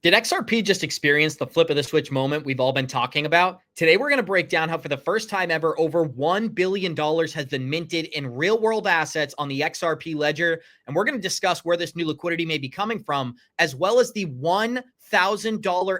Did XRP just experience the flip of the switch moment we've all been talking about? Today, we're going to break down how for the first time ever, over $1 billion has been minted in real world assets on the XRP ledger. And we're going to discuss where this new liquidity may be coming from, as well as the $1,000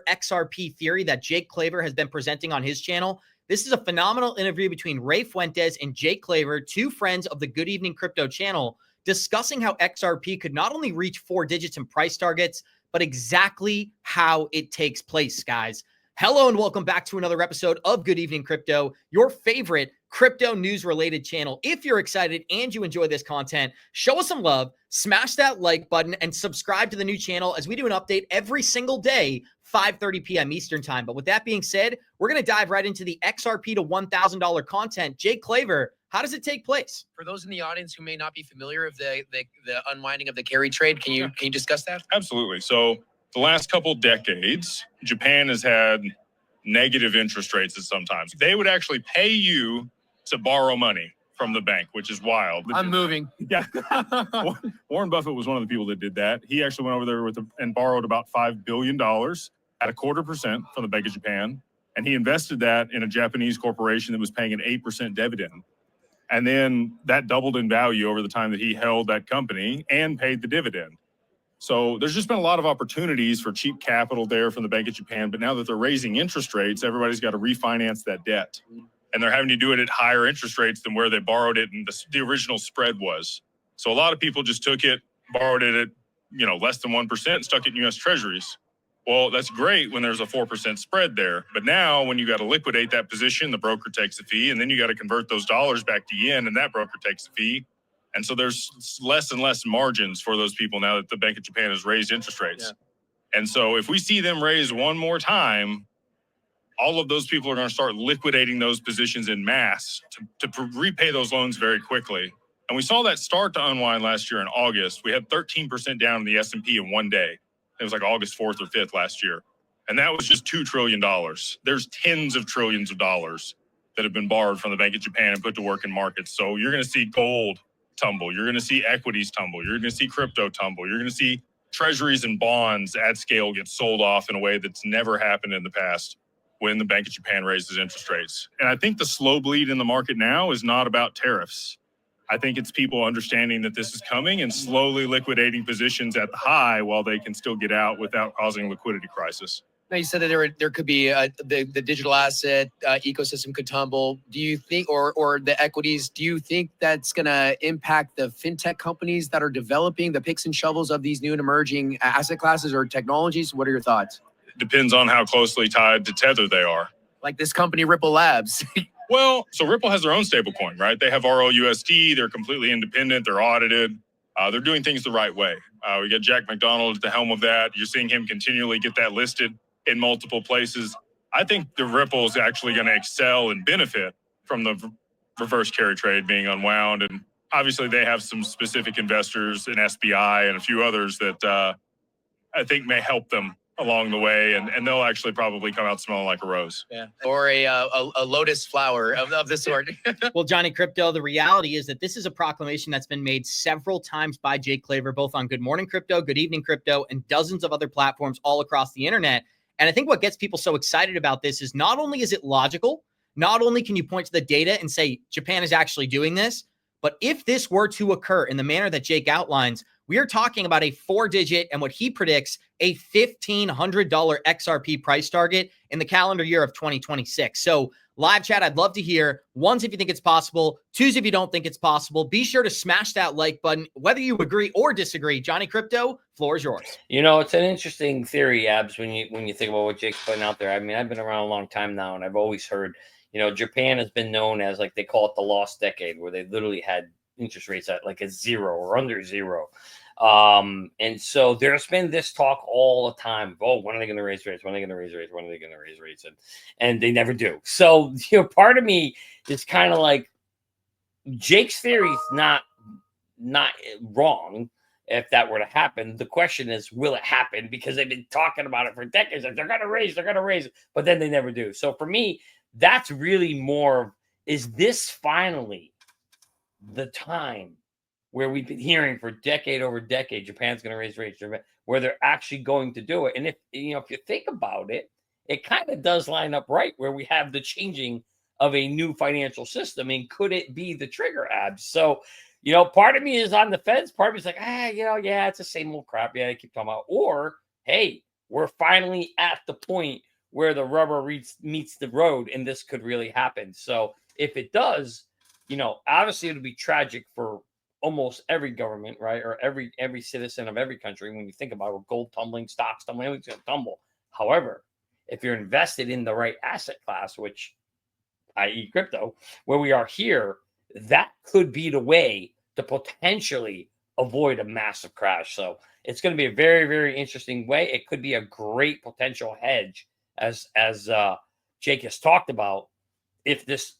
XRP theory that Jake Claver has been presenting on his channel. This is a phenomenal interview between Ray Fuentes and Jake Claver, two friends of the Good Evening Crypto channel, discussing how XRP could not only reach 4 digits in price targets, but exactly how it takes place, guys. Hello and welcome back to another episode of Good Evening Crypto, your favorite crypto news related channel. If you're excited and you enjoy this content, show us some love, smash that like button, and subscribe to the new channel as we do an update every single day, 5:30 p.m. Eastern time. But with that being said, we're going to dive right into the XRP to $1,000 content. Jake Claver, how does it take place? For those in the audience who may not be familiar with the unwinding of the carry trade, can you discuss that? Absolutely. So the last couple decades, Japan has had negative interest rates at sometimes. They would actually pay you to borrow money from the bank, which is wild. I'm moving. Yeah. Warren Buffett was one of the people that did that. He actually went over there and borrowed about $5 billion at 0.25% from the Bank of Japan. And he invested that in a Japanese corporation that was paying an 8% dividend. And then that doubled in value over the time that he held that company and paid the dividend. So there's just been a lot of opportunities for cheap capital there from the Bank of Japan. But now that they're raising interest rates, everybody's got to refinance that debt. And they're having to do it at higher interest rates than where they borrowed it and the original spread was. So a lot of people just took it, borrowed it at less than 1% and stuck it in U.S. Treasuries. Well, that's great when there's a 4% spread there. But now when you got to liquidate that position, the broker takes a fee, and then you got to convert those dollars back to yen, and that broker takes a fee. And so there's less and less margins for those people now that the Bank of Japan has raised interest rates. Yeah. And so if we see them raise one more time, all of those people are going to start liquidating those positions in mass to repay those loans very quickly. And we saw that start to unwind last year in August. We had 13% down in the S&P in one day. It was like August 4th or 5th last year. And that was just $2 trillion. There's tens of trillions of dollars that have been borrowed from the Bank of Japan and put to work in markets. So you're going to see gold tumble. You're going to see equities tumble. You're going to see crypto tumble. You're going to see treasuries and bonds at scale get sold off in a way that's never happened in the past when the Bank of Japan raises interest rates. And I think the slow bleed in the market now is not about tariffs. I think it's people understanding that this is coming and slowly liquidating positions at the high while they can still get out without causing a liquidity crisis. Now, you said that there could be the digital asset ecosystem could tumble. Do you think, or the equities, do you think that's going to impact the fintech companies that are developing the picks and shovels of these new and emerging asset classes or technologies? What are your thoughts? Depends on how closely tied to Tether they are. Like this company, Ripple Labs. Well, so Ripple has their own stablecoin, right? They have ROUSD. They're completely independent. They're audited. They're doing things the right way. We got Jack McDonald at the helm of that. You're seeing him continually get that listed in multiple places. I think the Ripple is actually going to excel and benefit from the reverse carry trade being unwound. And obviously they have some specific investors in SBI and a few others that I think may help them along the way, and they'll actually probably come out smelling like a rose. Yeah, or a lotus flower of the sort. Well, Johnny Krypto, the reality is that this is a proclamation that's been made several times by Jake Claver, both on Good Morning Crypto, Good Evening Crypto, and dozens of other platforms all across the internet. And I think what gets people so excited about this is not only is it logical, not only can you point to the data and say Japan is actually doing this, but if this were to occur in the manner that Jake outlines, we are talking about a 4-digit and what he predicts a $1,500 XRP price target in the calendar year of 2026. So live chat, I'd love to hear ones if you think it's possible, twos if you don't think it's possible. Be sure to smash that like button, whether you agree or disagree. Johnny Krypto, floor is yours. You know, it's an interesting theory, Abs, when you think about what Jake's putting out there. I mean, I've been around a long time now, and I've always heard, Japan has been known as, like, they call it the lost decade, where they literally had interest rates at like a zero or under zero. And so there's been this talk all the time. Oh, when are they going to raise rates? When are they going to raise rates? When are they going to raise rates? And they never do. So, part of me is kind of like, Jake's theory is not wrong. If that were to happen, the question is, will it happen? Because they've been talking about it for decades. Like, they're going to raise it, but then they never do. So for me, that's really more, is this finally the time where we've been hearing for decade over decade, Japan's going to raise rates, where they're actually going to do it. And if if you think about it, it kind of does line up right where we have the changing of a new financial system. And could it be the trigger, Abs? So, part of me is on the fence. Part of me is like, yeah, it's the same old crap. Yeah, I keep talking about. Or, hey, we're finally at the point where the rubber meets the road, and this could really happen. So if it does, obviously it'll be tragic for almost every government, right? Or every citizen of every country. When you think about it, gold tumbling, stocks tumbling, everything's going to tumble. However, if you're invested in the right asset class, which, i.e. crypto, where we are here, that could be the way to potentially avoid a massive crash. So it's going to be a very, very interesting way. It could be a great potential hedge, as Jake has talked about, if this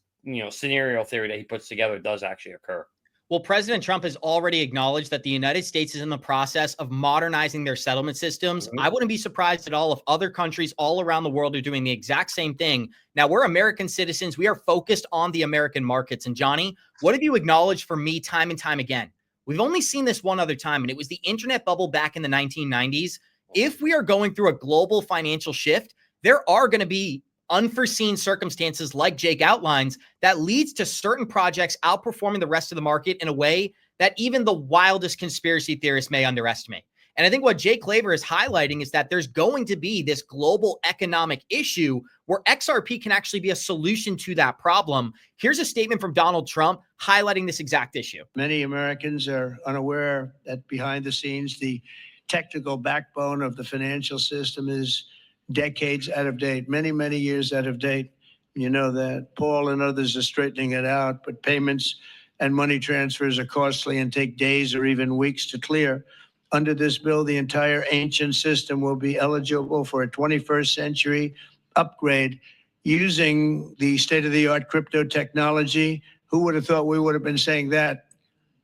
scenario theory that he puts together does actually occur. Well, President Trump has already acknowledged that the United States is in the process of modernizing their settlement systems. I wouldn't be surprised at all if other countries all around the world are doing the exact same thing. Now, we're American citizens. We are focused on the American markets. And Johnny, what have you acknowledged for me time and time again? We've only seen this one other time, and it was the internet bubble back in the 1990s. If we are going through a global financial shift, there are going to be unforeseen circumstances like Jake outlines that leads to certain projects outperforming the rest of the market in a way that even the wildest conspiracy theorists may underestimate. And I think what Jake Klaver is highlighting is that there's going to be this global economic issue where XRP can actually be a solution to that problem. Here's a statement from Donald Trump highlighting this exact issue. Many Americans are unaware that behind the scenes, the technical backbone of the financial system is decades out of date, many, many years out of date. You know that Paul and others are straightening it out, but payments and money transfers are costly and take days or even weeks to clear. Under this bill, the entire ancient system will be eligible for a 21st century upgrade using the state-of-the-art crypto technology. Who would have thought we would have been saying that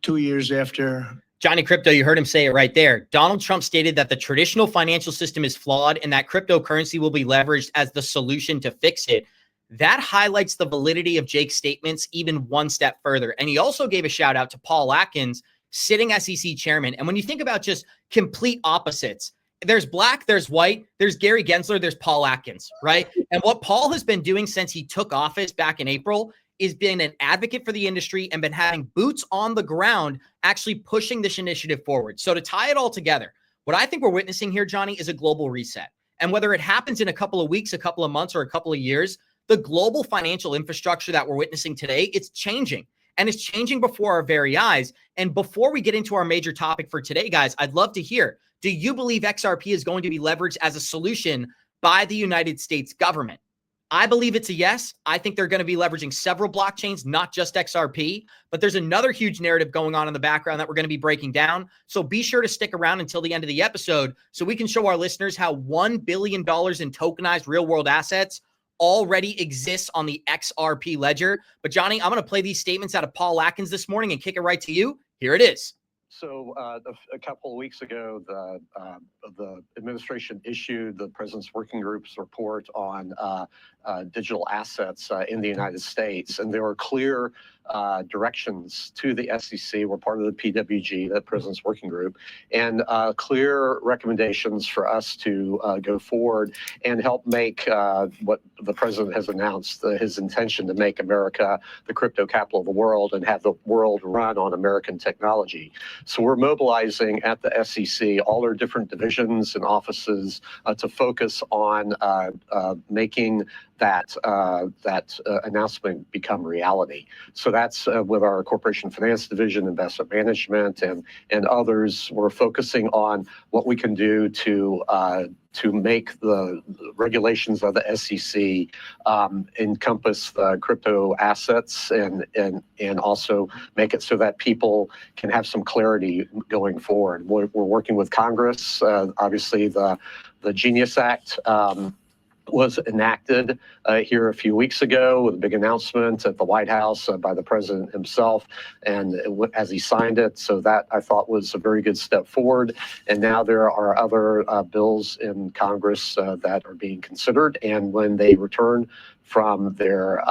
2 years after? Johnny Krypto, you heard him say it right there. Donald Trump stated that the traditional financial system is flawed and that cryptocurrency will be leveraged as the solution to fix it. That highlights the validity of Jake's statements even one step further. And he also gave a shout out to Paul Atkins, sitting SEC chairman. And when you think about just complete opposites, there's black, there's white, there's Gary Gensler, there's Paul Atkins, right? And what Paul has been doing since he took office back in April is being an advocate for the industry and been having boots on the ground actually pushing this initiative forward. So to tie it all together, what I think we're witnessing here, Johnny, is a global reset. And whether it happens in a couple of weeks, a couple of months, or a couple of years, the global financial infrastructure that we're witnessing today, it's changing. And it's changing before our very eyes. And before we get into our major topic for today, guys, I'd love to hear, do you believe XRP is going to be leveraged as a solution by the United States government? I believe it's a yes. I think they're going to be leveraging several blockchains, not just XRP, but there's another huge narrative going on in the background that we're going to be breaking down. So be sure to stick around until the end of the episode so we can show our listeners how $1 billion in tokenized real world assets already exists on the XRP ledger. But Johnny, I'm going to play these statements out of Paul Atkins this morning and kick it right to you. Here it is. So a couple of weeks ago, the administration issued the President's Working Group's report on digital assets in the United States, and there were clear directions to the SEC. We're part of the PWG, the President's Working Group, and clear recommendations for us to go forward and help make what the President has announced, his intention to make America the crypto capital of the world and have the world run on American technology. So we're mobilizing at the SEC all our different divisions and offices to focus on making that announcement become reality. So that's with our corporation finance division, investment management, and others. We're focusing on what we can do to make the regulations of the SEC encompass the crypto assets and also make it so that people can have some clarity going forward. We're working with Congress. Obviously, the Genius Act was enacted here a few weeks ago with a big announcement at the White House by the president himself, and as he signed it. So that I thought was a very good step forward. And now there are other bills in Congress that are being considered. And when they return from their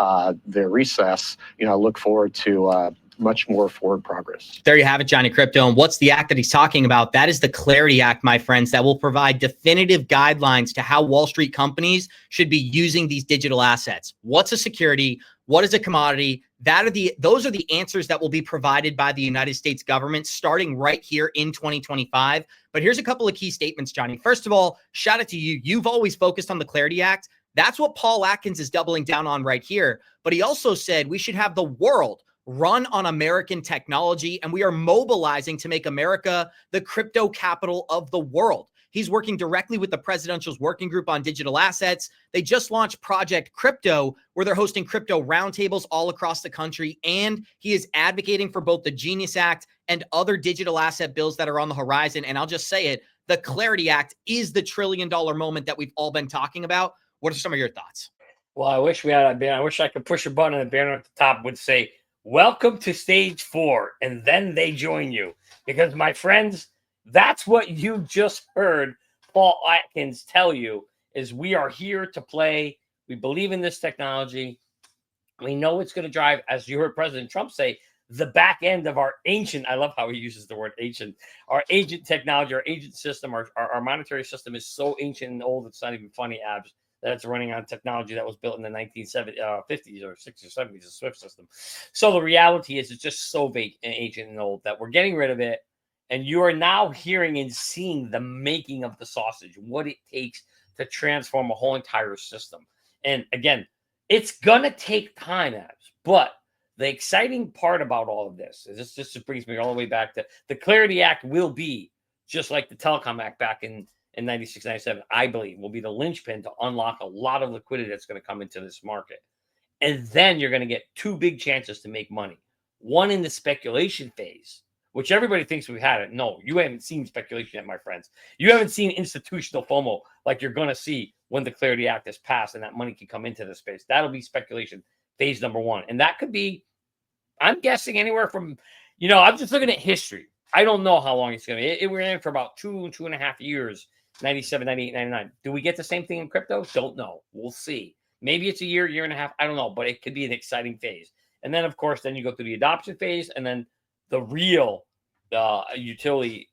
recess, I look forward to much more forward progress. There you have it, Johnny Krypto. And what's the act that he's talking about? That is the Clarity Act, my friends, that will provide definitive guidelines to how Wall Street companies should be using these digital assets. What's a security? What is a commodity? Those are the answers that will be provided by the United States government starting right here in 2025. But here's a couple of key statements, Johnny. First of all, shout out to you. You've always focused on the Clarity Act. That's what Paul Atkins is doubling down on right here. But he also said we should have the world run on American technology, and we are mobilizing to make America the crypto capital of the world. He's working directly with the Presidential's Working Group on Digital Assets. They just launched Project Krypto, where they're hosting crypto roundtables all across the country, and he is advocating for both the Genius Act and other digital asset bills that are on the horizon. And I'll just say it, the Clarity Act is the $1 trillion moment that we've all been talking about. What are some of your thoughts? Well, I wish we had a banner. I wish I could push a button and the banner at the top would say, "Welcome to stage 4," and then they join you. Because, my friends, that's what you just heard Paul Atkins tell you, is we are here to play. We believe in this technology. We know it's going to drive, as you heard President Trump say, the back end of our ancient, I love how he uses the word ancient, our ancient technology, our ancient system, our monetary system is so ancient and old, it's not even funny, Abs, that it's running on technology that was built in the 1950s or 60s or 70s, the SWIFT system. So the reality is it's just so big and ancient and old that we're getting rid of it. And you are now hearing and seeing the making of the sausage, what it takes to transform a whole entire system. And again, it's going to take time, Abs. But the exciting part about all of this is this just brings me all the way back to the Clarity Act will be just like the Telecom Act back in 96, 97, I believe, will be the linchpin to unlock a lot of liquidity that's going to come into this market. And then you're going to get two big chances to make money. One in the speculation phase, which everybody thinks we've had it. No, you haven't seen speculation yet, my friends. You haven't seen institutional FOMO like you're going to see when the Clarity Act is passed and that money can come into the space. That'll be speculation phase number one. And that could be, I'm guessing, anywhere from, I'm just looking at history. I don't know how long it's going to be. We're in for about 2.5 years, 97, 98, 99. Do we get the same thing in crypto? Don't know. We'll see. Maybe it's a year and a half. I don't know, but it could be an exciting phase. And then, of course, then you go through the adoption phase, and then the real utility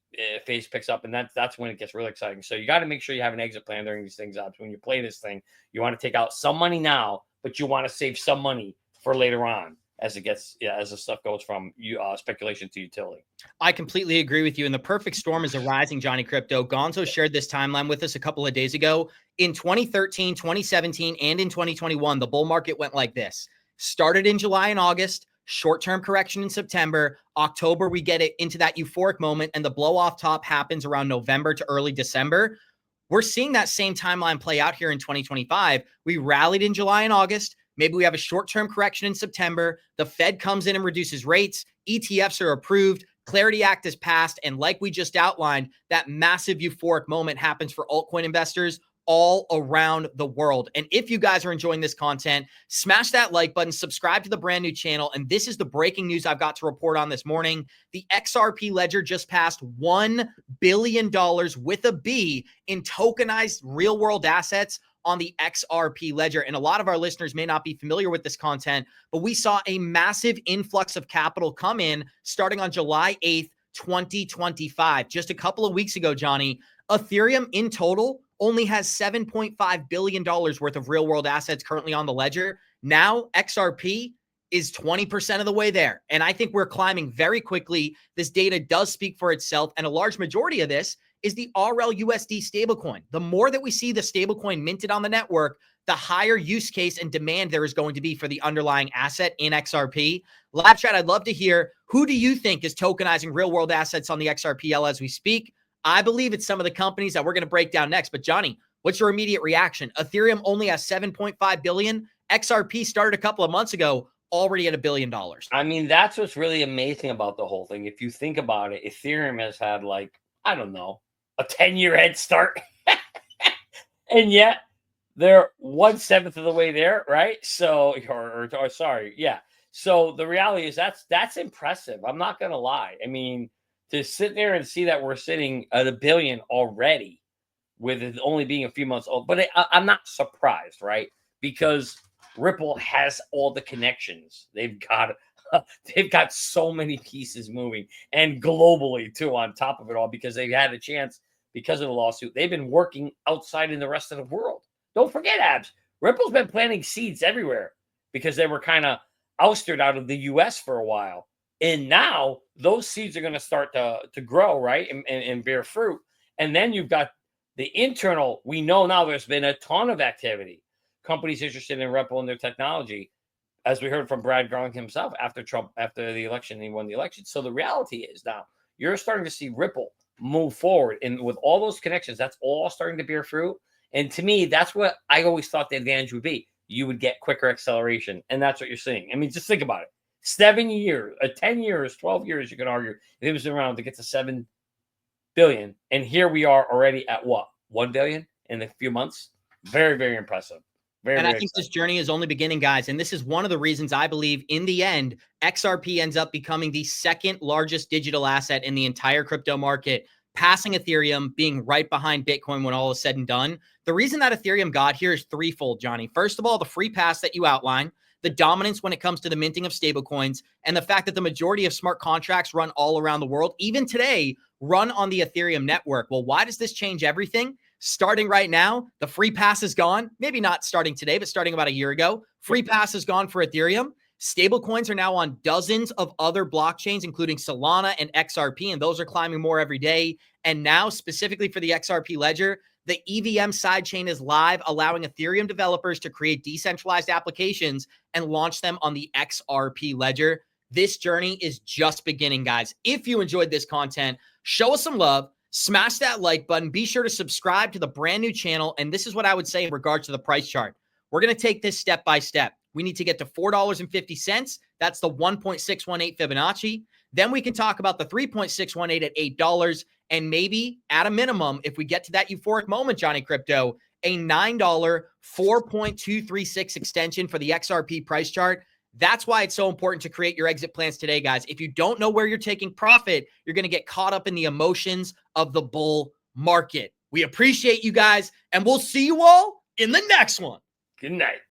phase picks up, and that's when it gets really exciting. So you got to make sure you have an exit plan during these things. When you play this thing, you want to take out some money now, but you want to save some money for later on as the stuff goes from speculation to utility. I completely agree with you. And the perfect storm is arising, Johnny Krypto. Gonzo shared this timeline with us a couple of days ago. In 2013, 2017, and in 2021, the bull market went like this. Started in July and August, short-term correction in September. October, we get it into that euphoric moment, and the blow-off top happens around November to early December. We're seeing that same timeline play out here in 2025. We rallied in July and August. Maybe we have a short-term correction in September. The Fed comes in and reduces rates. ETFs are approved. Clarity Act is passed. And like we just outlined, that massive euphoric moment happens for altcoin investors all around the world. And if you guys are enjoying this content, smash that like button, subscribe to the brand new channel. And this is the breaking news I've got to report on this morning. The XRP ledger just passed $1 billion with a B in tokenized real world assets on the XRP ledger. And a lot of our listeners may not be familiar with this content, but we saw a massive influx of capital come in starting on July 8th, 2025. Just a couple of weeks ago, Johnny, Ethereum in total only has $7.5 billion worth of real world assets currently on the ledger. Now XRP is 20% of the way there. And I think we're climbing very quickly. This data does speak for itself. And a large majority of this is the RLUSD stablecoin. The more that we see the stablecoin minted on the network, the higher use case and demand there is going to be for the underlying asset in XRP. Live chat, I'd love to hear, who do you think is tokenizing real world assets on the XRPL as we speak? I believe it's some of the companies that we're going to break down next. But Johnny, what's your immediate reaction? Ethereum only has 7.5 billion. XRP started a couple of months ago, already at $1 billion. I mean, that's what's really amazing about the whole thing. If you think about it, Ethereum has had I don't know, a 10-year head start. And yet they're 1/7 of the way there, right? So, or sorry. Yeah. So the reality is that's impressive. I'm not going to lie. I mean, to sit there and see that we're sitting at $1 billion already with it only being a few months old, but I'm not surprised, right? Because Ripple has all the connections. They've got they've got so many pieces moving, and globally too, on top of it all, because they've had a chance because of the lawsuit. They've been working outside in the rest of the world. Don't forget, Abs, Ripple's been planting seeds everywhere because they were kind of ousted out of the US for a while. And now those seeds are going to start to grow, right? And bear fruit. And then you've got the internal. We know now there's been a ton of activity. Companies interested in Ripple and their technology, as we heard from Brad Garland himself after the election, he won the election. So the reality is now you're starting to see Ripple move forward. And with all those connections, that's all starting to bear fruit. And to me, that's what I always thought the advantage would be. You would get quicker acceleration. And that's what you're seeing. I mean, just think about it. 7 years, 10 years, 12 years, you can argue, if it was around to get to 7 billion. And here we are already at what? 1 billion in a few months? Very, very impressive. Very, and very I think this journey is only beginning, guys. And this is one of the reasons I believe in the end, XRP ends up becoming the second largest digital asset in the entire crypto market, passing Ethereum, being right behind Bitcoin when all is said and done. The reason that Ethereum got here is threefold, Johnny. First of all, the free pass that you outline, the dominance when it comes to the minting of stablecoins, and the fact that the majority of smart contracts run all around the world, even today, run on the Ethereum network. Well, why does this change everything? Starting right now, the free pass is gone. Maybe not starting today, but starting about a year ago. Free pass is gone for Ethereum. Stablecoins are now on dozens of other blockchains, including Solana and XRP, and those are climbing more every day. And now, specifically for the XRP ledger, the EVM sidechain is live, allowing Ethereum developers to create decentralized applications and launch them on the XRP ledger. This journey is just beginning, guys. If you enjoyed this content, show us some love. Smash that like button. Be sure to subscribe to the brand new channel. And this is what I would say in regards to the price chart. We're going to take this step by step. We need to get to $4.50. That's the 1.618 Fibonacci. Then we can talk about the 3.618 at $8. And maybe at a minimum, if we get to that euphoric moment, Johnny Krypto, a $9 4.236 extension for the XRP price chart. That's why it's so important to create your exit plans today, guys. If you don't know where you're taking profit, you're going to get caught up in the emotions of the bull market. We appreciate you guys, and we'll see you all in the next one. Good night.